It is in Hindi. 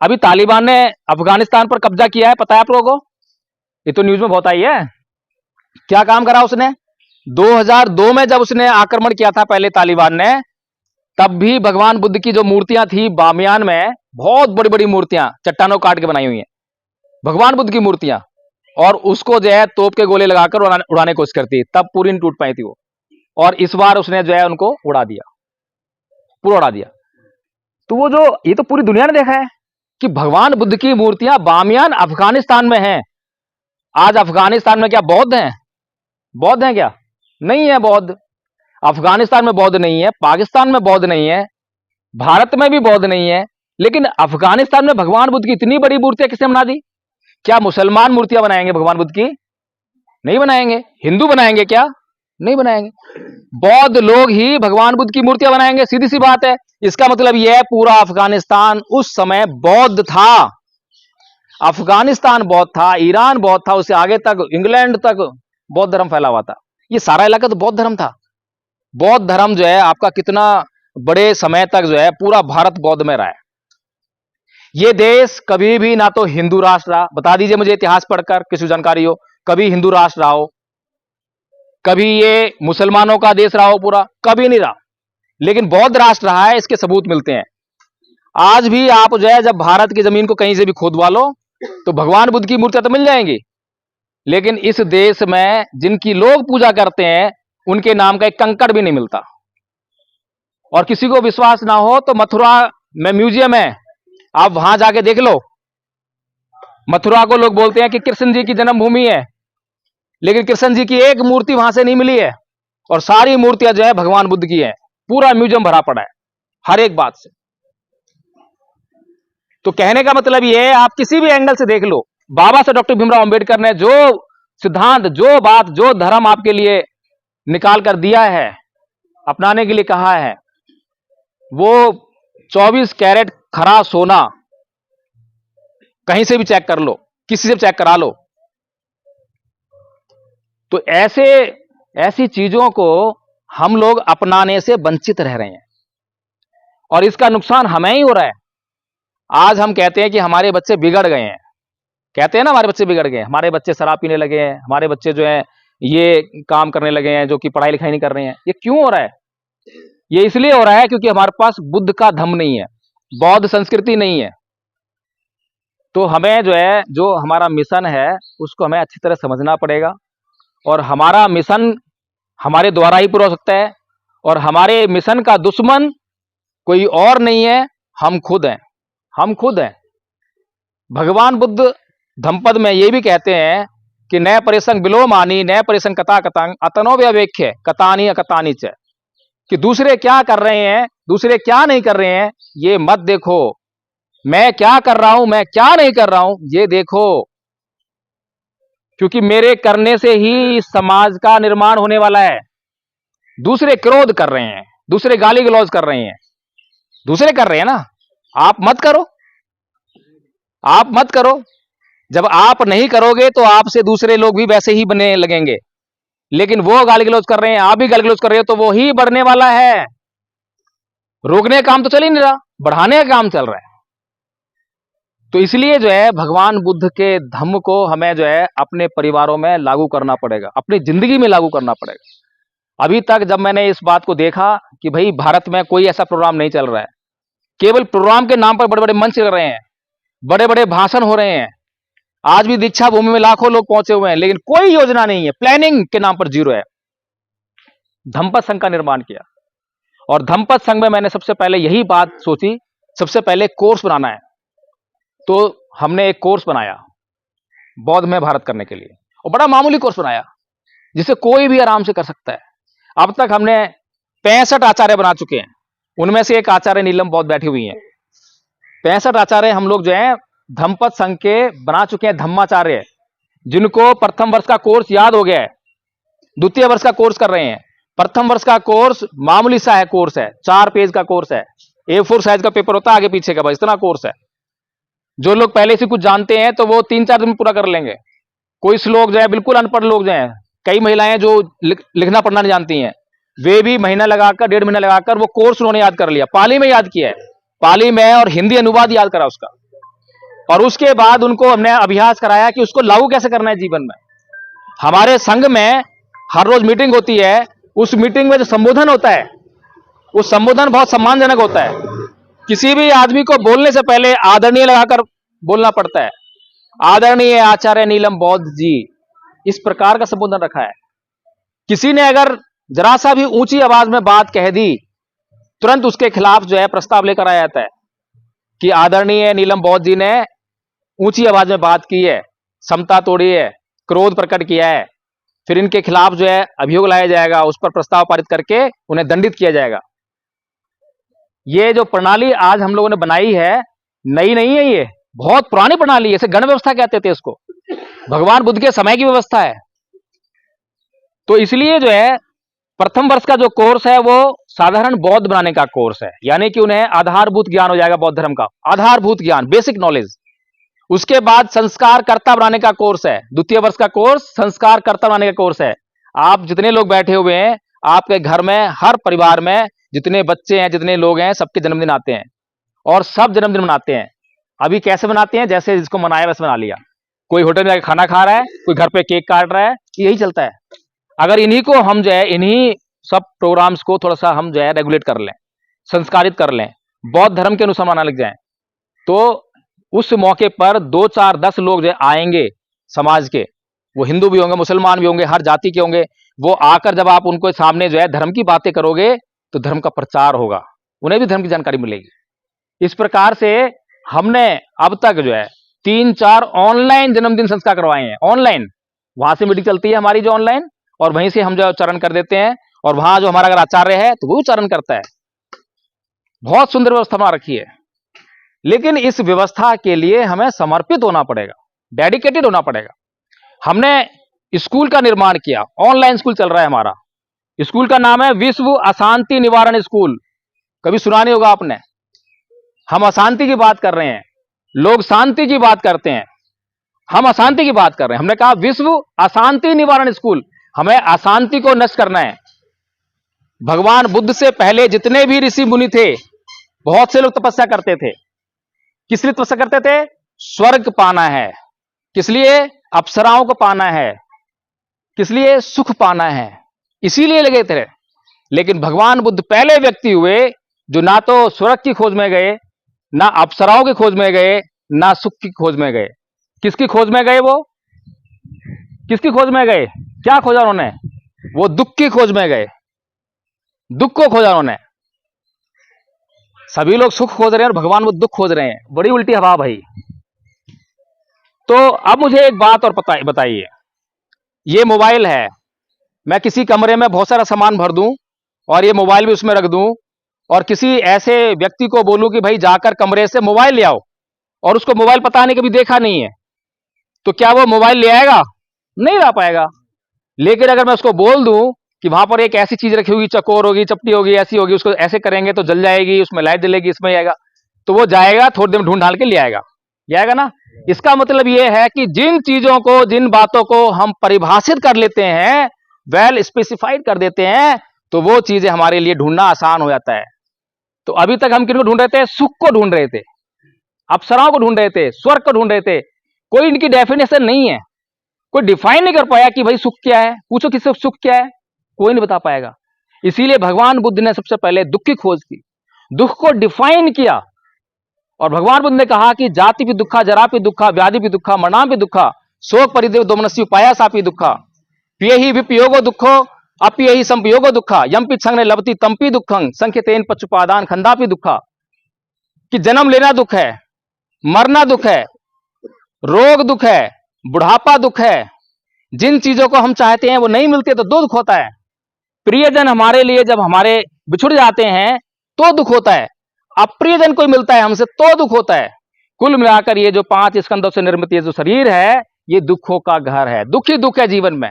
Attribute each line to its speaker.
Speaker 1: अभी तालिबान ने अफगानिस्तान पर कब्जा किया है, पता है आप लोगों को? ये तो न्यूज में बहुत आई है। क्या काम करा उसने? 2002 में जब उसने आक्रमण किया था पहले तालिबान ने, तब भी भगवान बुद्ध की जो मूर्तियां थी बामियान में, बहुत बड़ी बड़ी मूर्तियां चट्टानों काट के बनाई हुई हैं, भगवान बुद्ध की मूर्तियां, और उसको जो है तोप के गोले लगाकर उड़ाने की कोशिश करती, तब पूरी नहीं टूट पाई थी वो। और इस बार उसने जो है उनको उड़ा दिया, पूरा उड़ा दिया। तो वो जो, ये तो पूरी दुनिया ने देखा है कि भगवान बुद्ध की मूर्तियां बामियान अफगानिस्तान में हैं। आज अफगानिस्तान में क्या बौद्ध हैं? बौद्ध हैं क्या? नहीं है बौद्ध। अफगानिस्तान में बौद्ध नहीं है, पाकिस्तान में बौद्ध नहीं है, भारत में भी बौद्ध नहीं है, लेकिन अफगानिस्तान में भगवान बुद्ध की इतनी बड़ी मूर्तियां किसने बना दी? क्या मुसलमान मूर्तियां बनाएंगे भगवान बुद्ध की? नहीं बनाएंगे। हिंदू बनाएंगे क्या? नहीं बनाएंगे। बौद्ध लोग ही भगवान बुद्ध की मूर्तियां बनाएंगे, सीधी सी बात है। इसका मतलब यह है पूरा अफगानिस्तान उस समय बौद्ध था। अफगानिस्तान बौद्ध था, ईरान बौद्ध था, उससे आगे तक इंग्लैंड तक बौद्ध धर्म फैला हुआ था। ये सारा इलाका तो बौद्ध धर्म था। बौद्ध धर्म जो है आपका कितना बड़े समय तक जो है पूरा भारत बौद्ध में रहा है। ये देश कभी भी ना तो हिंदू राष्ट्र रहा, बता दीजिए मुझे इतिहास पढ़कर किसी जानकारी हो, कभी हिंदू राष्ट्र रहा हो, कभी ये मुसलमानों का देश रहा हो, पूरा कभी नहीं रहा, लेकिन बौद्ध राष्ट्र रहा है, इसके सबूत मिलते हैं। आज भी आप जो है जब भारत की जमीन को कहीं से भी खोदवा लो तो भगवान बुद्ध की मूर्तियां तो मिल जाएंगी, लेकिन इस देश में जिनकी लोग पूजा करते हैं उनके नाम का एक कंकड़ भी नहीं मिलता। और किसी को विश्वास ना हो तो मथुरा में म्यूजियम है, आप वहां जाके देख लो। मथुरा को लोग बोलते हैं कि कृष्ण जी की जन्मभूमि है, लेकिन कृष्ण जी की एक मूर्ति वहां से नहीं मिली है, और सारी मूर्तियां जो है भगवान बुद्ध की है। पूरा म्यूजियम भरा पड़ा है हर एक बात से। तो कहने का मतलब यह है, आप किसी भी एंगल से देख लो, बाबा साहब डॉक्टर भीमराव अंबेडकर ने जो सिद्धांत, जो बात, जो धर्म आपके लिए निकाल कर दिया है, अपनाने के लिए कहा है, वो 24 कैरेट खरा सोना, कहीं से भी चेक कर लो, किसी से चेक करा लो। तो ऐसी चीजों को हम लोग अपनाने से वंचित रह रहे हैं, और इसका नुकसान हमें ही हो रहा है। आज हम कहते हैं कि हमारे बच्चे बिगड़ गए हैं, कहते हैं ना हमारे बच्चे बिगड़ गए, हमारे बच्चे शराब पीने लगे हैं, हमारे बच्चे जो है ये काम करने लगे हैं जो कि पढ़ाई लिखाई नहीं कर रहे हैं। ये क्यों हो रहा है? ये इसलिए हो रहा है क्योंकि हमारे पास बुद्ध का धम्म नहीं है, बौद्ध संस्कृति नहीं है। तो हमें जो है, जो हमारा मिशन है उसको हमें अच्छी तरह समझना पड़ेगा, और हमारा मिशन हमारे द्वारा ही पूरा हो सकता है, और हमारे मिशन का दुश्मन कोई और नहीं है, हम खुद हैं। हम खुद हैं। भगवान बुद्ध धम्पद में ये भी कहते हैं कि नय परिसंग बिलो मानी, नय परिसंग कथा कतांग अतनो व्यवेख्य कतानी अकतानी च, कि दूसरे क्या कर रहे हैं, दूसरे क्या नहीं कर रहे हैं, ये मत देखो। मैं क्या कर रहा हूं, मैं क्या नहीं कर रहा हूं, ये देखो, क्योंकि मेरे करने से ही इस समाज का निर्माण होने वाला है। दूसरे क्रोध कर रहे हैं, दूसरे गाली गलौज कर रहे हैं, दूसरे कर रहे हैं ना, आप मत करो, आप मत करो। जब आप नहीं करोगे तो आपसे दूसरे लोग भी वैसे ही बनने लगेंगे, लेकिन वो गाली गलौज कर रहे हैं, आप भी गाली गलौज कर रहे हो, तो वो ही बढ़ने वाला है। रोकने का काम तो चल ही नहीं रहा, बढ़ाने का काम चल रहा है। तो इसलिए जो है भगवान बुद्ध के धम्म को हमें जो है अपने परिवारों में लागू करना पड़ेगा, अपनी जिंदगी में लागू करना पड़ेगा। अभी तक जब मैंने इस बात को देखा कि भाई भारत में कोई ऐसा प्रोग्राम नहीं चल रहा है, केवल प्रोग्राम के नाम पर बड़े बड़े मंच चल रहे हैं, बड़े बड़े भाषण हो रहे हैं, आज भी दीक्षा भूमि में लाखों लोग पहुंचे हुए हैं, लेकिन कोई योजना नहीं है, प्लानिंग के नाम पर जीरो है। धम्पद संघ का निर्माण किया, और धम्पद संघ में मैंने सबसे पहले यही बात सोची, सबसे पहले कोर्स बनाना है। तो हमने एक कोर्स बनाया बौद्ध में भारत करने के लिए, और बड़ा मामूली कोर्स बनाया जिसे कोई भी आराम से कर सकता है। अब तक हमने 65 आचार्य बना चुके हैं, उनमें से एक आचार्य नीलम बौद्ध बैठी हुई हैं। 65 आचार्य हम लोग जो है धम्पद संघ के बना चुके हैं, धम्माचार्य, जिनको प्रथम वर्ष का कोर्स याद हो गया है, द्वितीय वर्ष का कोर्स कर रहे हैं। प्रथम वर्ष का कोर्स मामूली सा है, कोर्स है 4 पेज का कोर्स है, A4 साइज का पेपर होता है आगे पीछे का, बस इतना कोर्स है। जो लोग पहले से कुछ जानते हैं तो वो 3-4 दिन में पूरा कर लेंगे। कोई लोग जो है बिल्कुल अनपढ़ लोग जो हैं, कई महिलाएं जो लिखना पढ़ना नहीं जानती हैं, वे भी महीना लगाकर, 1.5 महीना लगाकर वो कोर्स उन्होंने याद कर लिया, पाली में याद किया है, पाली में, और हिंदी अनुवाद याद करा उसका। और उसके बाद उनको हमने अभ्यास कराया कि उसको लागू कैसे करना है जीवन में। हमारे संघ में हर रोज मीटिंग होती है, उस मीटिंग में जो संबोधन होता है, वो संबोधन बहुत सम्मानजनक होता है। किसी भी आदमी को बोलने से पहले आदरणीय लगाकर बोलना पड़ता है। आदरणीय आचार्य नीलम बौद्ध जी, इस प्रकार का संबोधन रखा है। किसी ने अगर जरा सा भी ऊंची आवाज में बात कह दी, तुरंत उसके खिलाफ जो है प्रस्ताव लेकर आया जाता है कि आदरणीय नीलम बौद्ध जी ने ऊंची आवाज में बात की है, समता तोड़ी है, क्रोध प्रकट किया है, फिर इनके खिलाफ जो है अभियोग लाया जाएगा, उस पर प्रस्ताव पारित करके उन्हें दंडित किया जाएगा। ये जो प्रणाली आज हम लोगों ने बनाई है, नई नहीं है, ये बहुत पुरानी प्रणाली है। इसे गण व्यवस्था कहते थे इसको, भगवान बुद्ध के समय की व्यवस्था है। तो इसलिए जो है प्रथम वर्ष का जो कोर्स है वो साधारण बौद्ध बनाने का कोर्स है, यानी कि उन्हें आधारभूत ज्ञान हो जाएगा बौद्ध धर्म का, आधारभूत ज्ञान, बेसिक नॉलेज। उसके बाद संस्कारकर्ता बनाने का कोर्स है, द्वितीय वर्ष का कोर्स संस्कारकर्ता बनाने का कोर्स है। आप जितने लोग बैठे हुए हैं, आपके घर में हर परिवार में जितने बच्चे हैं, जितने लोग हैं, सबके जन्मदिन आते हैं और सब जन्मदिन मनाते हैं। अभी कैसे मनाते हैं? जैसे जिसको मनाया वैसे मना लिया। कोई होटल में जाकर खाना खा रहा है, कोई घर पे केक काट रहा है, यही चलता है। अगर इन्हीं को हम जो है, इन्हीं सब प्रोग्राम्स को थोड़ा सा हम जो है रेगुलेट कर लें, संस्कारित कर लें, बौद्ध धर्म के अनुसार मनाने लग जाएं, तो उस मौके पर 2, 4, 10 लोग जो आएंगे समाज के, वो हिंदू भी होंगे, मुसलमान भी होंगे, हर जाति के होंगे। वो आकर जब आप उनको सामने जो है धर्म की बातें करोगे तो धर्म का प्रचार होगा, उन्हें भी धर्म की जानकारी मिलेगी। इस प्रकार से हमने अब तक जो है 3-4 ऑनलाइन जन्मदिन संस्कार करवाए हैं। ऑनलाइन, वहां से मीटिंग चलती है हमारी जो ऑनलाइन, और वहीं से हम जो उच्चारण कर देते हैं, और वहां जो हमारा अगर आचार्य है तो वो उच्चारण करता है। बहुत सुंदर व्यवस्था बना रखी है। लेकिन इस व्यवस्था के लिए हमें समर्पित होना पड़ेगा, डेडिकेटेड होना पड़ेगा। हमने स्कूल का निर्माण किया, ऑनलाइन स्कूल चल रहा है हमारा। स्कूल का नाम है विश्व अशांति निवारण स्कूल, कभी सुना नहीं होगा आपने। हम अशांति की बात कर रहे हैं, लोग शांति की बात करते हैं, हम अशांति की बात कर रहे हैं। हमने कहा विश्व अशांति निवारण स्कूल, हमें अशांति को नष्ट करना है। भगवान बुद्ध से पहले जितने भी ऋषि मुनि थे, बहुत से लोग तपस्या करते थे। किस लिए तपस्या करते थे? स्वर्ग पाना है। किस लिए? अप्सराओं को पाना है। किस लिए? सुख पाना है, इसीलिए लगे थे। लेकिन भगवान बुद्ध पहले व्यक्ति हुए जो ना तो स्वर्ग की खोज में गए, ना अप्सराओं की खोज में गए, ना सुख की खोज में गए। किसकी खोज में गए? वो किसकी खोज में गए? क्या खोजा उन्होंने? वो दुख की खोज में गए, दुख को खोजा उन्होंने। सभी लोग सुख खोज रहे हैं और भगवान वो दुख खोज रहे हैं, बड़ी उल्टी हवा भाई। तो अब मुझे एक बात और बताइए, ये मोबाइल है, मैं किसी कमरे में बहुत सारा सामान भर दूं और ये मोबाइल भी उसमें रख दूं, और किसी ऐसे व्यक्ति को बोलूं कि भाई जाकर कमरे से मोबाइल ले आओ, और उसको मोबाइल पता नहीं, कभी देखा नहीं है, तो क्या वो मोबाइल ले आएगा? नहीं ला पाएगा। लेकिन अगर मैं उसको बोल दूं कि वहां पर एक ऐसी चीज रखी होगी, चकोर होगी, चपटी होगी, ऐसी होगी, उसको ऐसे करेंगे तो जल जाएगी, उसमें लाइट जलेगी, इसमें आएगा, तो वो जाएगा, थोड़ी देर में ढूंढ ढाल के ले आएगा, ना। इसका मतलब ये है कि जिन चीजों को, जिन बातों को हम परिभाषित कर लेते हैं, वेल स्पेसिफाइड कर देते हैं, तो वो चीजें हमारे लिए ढूंढना आसान हो जाता है। तो अभी तक हम किनको ढूंढ रहे थे? सुख को ढूंढ रहे थे, अप्सराओं को ढूंढ रहे थे, स्वर्ग को ढूंढ रहे थे। कोई इनकी डेफिनेशन नहीं है, कोई डिफाइन नहीं कर पाया कि भाई सुख क्या है। पूछो किससे सुख क्या है, कोई नहीं बता पाएगा। इसीलिए भगवान बुद्ध ने सबसे पहले दुख की खोज की, दुख को डिफाइन किया, और भगवान बुद्ध ने कहा कि जाति भी दुखा, जरा भी दुखा, व्याधि भी दुखा, मरणाम भी दुखा, शोक परिदेव दोमनस्य उपायासापि दुखा, पिय ही विपयोगो दुखो, अपिय ही संपयोगो दुखा, यमपि संग ने लभति तंपि दुखं, संख्यतेन पचुपादान खंडापि दुखा। कि जन्म लेना दुख है, मरना दुख है, रोग दुख है, बुढ़ापा दुख है। जिन चीजों को हम चाहते हैं वो नहीं मिलते तो दो दुख होता है। प्रियजन हमारे लिए जब हमारे बिछुड़ जाते हैं तो दुख होता है, अप्रियजन कोई मिलता है हमसे तो दुख होता है। कुल मिलाकर ये जो 5 स्कंदों से निर्मित ये जो शरीर है, ये दुखों का घर है। दुख ही दुख है जीवन में।